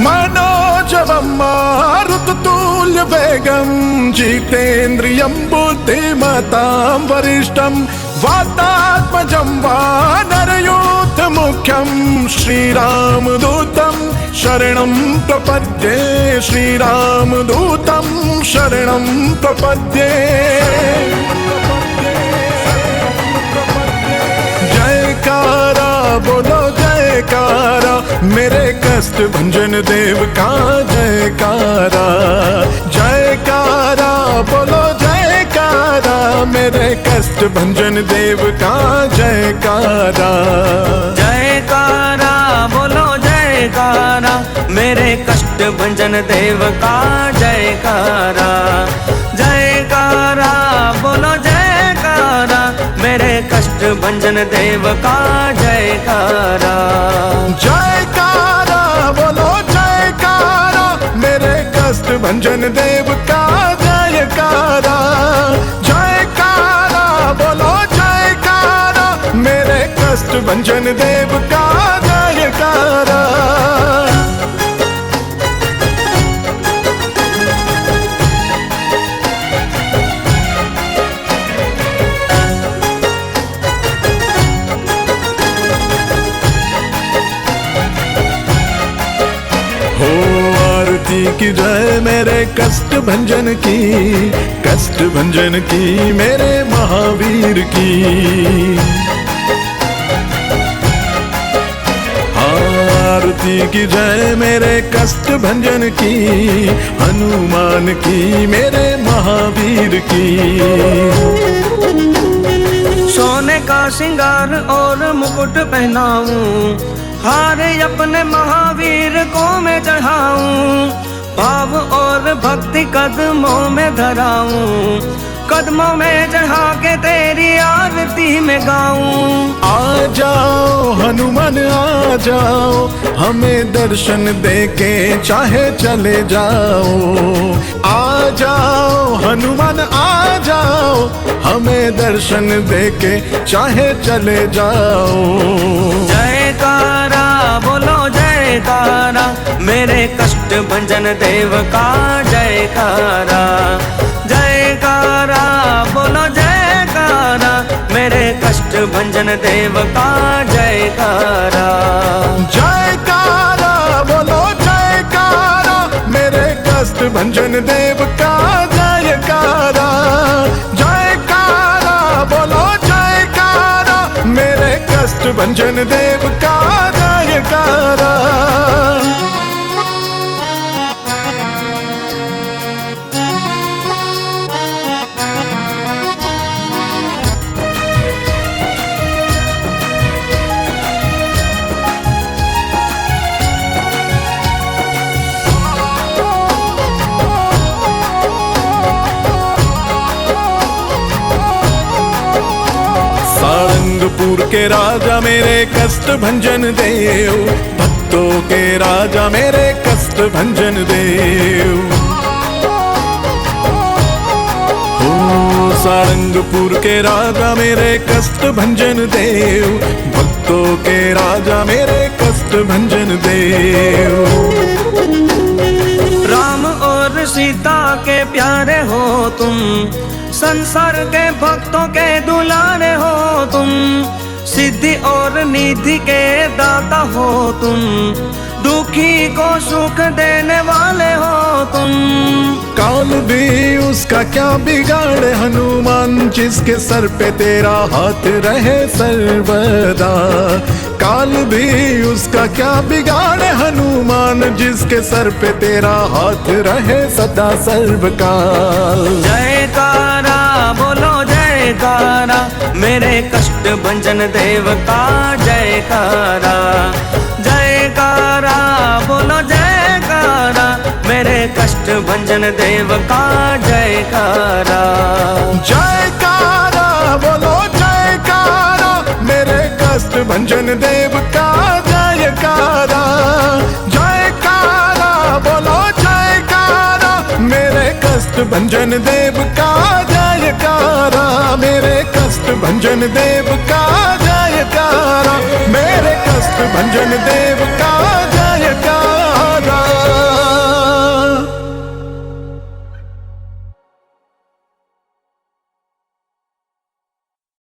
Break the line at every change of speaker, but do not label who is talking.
मनोजवं मारुततुल्यवेगं जितेन्द्रियं बुद्धिमतां वरिष्ठं वातात्मजं वानरयूथमुख्यं श्रीरामदूतं शरणं प्रपद्ये श्रीरामदूतं शरणं प्रपद्ये। जयकारा बोलो जयकारा मेरे कष्ट भंजन देव का जयकारा। जयकारा बोलो जयकारा मेरे कष्ट भंजन देव का जयकारा।
जयकारा बोलो जयकारा मेरे कष्ट भंजन देव का जयकारा। जयकारा बोलो जयकारा मेरे कष्ट भंजन देव का जयकारा।
जयकारा बोलो जयकारा मेरे कष्ट भंजन देव का जयकारा। जयकारा बोलो जयकारा मेरे कष्ट भंजन देव का जयकारा। हो आरती की जय मेरे कष्ट भंजन की, कष्ट भंजन की मेरे महावीर की। आरती की जय मेरे कष्ट भंजन की, हनुमान की मेरे महावीर की।
सोने का श्रृंगार और मुकुट पहनाऊं, हार अपने महावीर को मैं चढ़ाऊं। भाव और भक्ति कदमों में धराऊं, कदमों में चढ़ा के तेरी आरती में गाऊं।
आ जाओ हनुमान आ जाओ हमें दर्शन देके चाहे चले जाओ। आ जाओ हनुमान आ जाओ हमें दर्शन देके चाहे चले जाओ।
जयकारा बोलो जयकारा मेरे कष्ट भंजन देव का जयकारा। जयकारा बोलो जयकारा मेरे कष्ट भंजन देव का जयकारा।
जयकारा बोलो जयकारा मेरे कष्ट भंजन देव का जयकारा। जयकारा बोलो जयकारा मेरे कष्ट भंजन देव का जयकारा। सारंगपुर के राजा मेरे कष्ट भंजन देव, भक्तों के राजा मेरे कष्ट भंजन देव। हो सारंगपुर के राजा मेरे कष्ट भंजन देव, भक्तों के राजा मेरे कष्ट भंजन देव।
राम और सीता के प्यारे हो तुम, संसार के भक्तों के दुलारे हो तुम। सिद्धि और निधि के दाता हो तुम, दुखी को सुख देने वाले हो तुम।
काल भी उसका क्या बिगाड़े हनुमान, जिसके सर पे तेरा हाथ रहे सर्वदा। काल भी उसका क्या बिगाड़े हनुमान, जिसके सर पे तेरा हाथ रहे सदा सर्वकाल।
जयकारा बोलो जयकारा मेरे कष्ट भंजन देव का जयकारा। जयकारा बोलो जयकारा मेरे कष्ट भंजन देव का जयकारा।
जयकारा बोलो जयकारा मेरे कष्ट भंजन देव का जयकारा। जयकारा बोलो जयकारा मेरे कष्ट भंजन देव का जयकारा। मेरे कष्ट भंजन देव का जयकारा। मेरे कष्ट भंजन देव का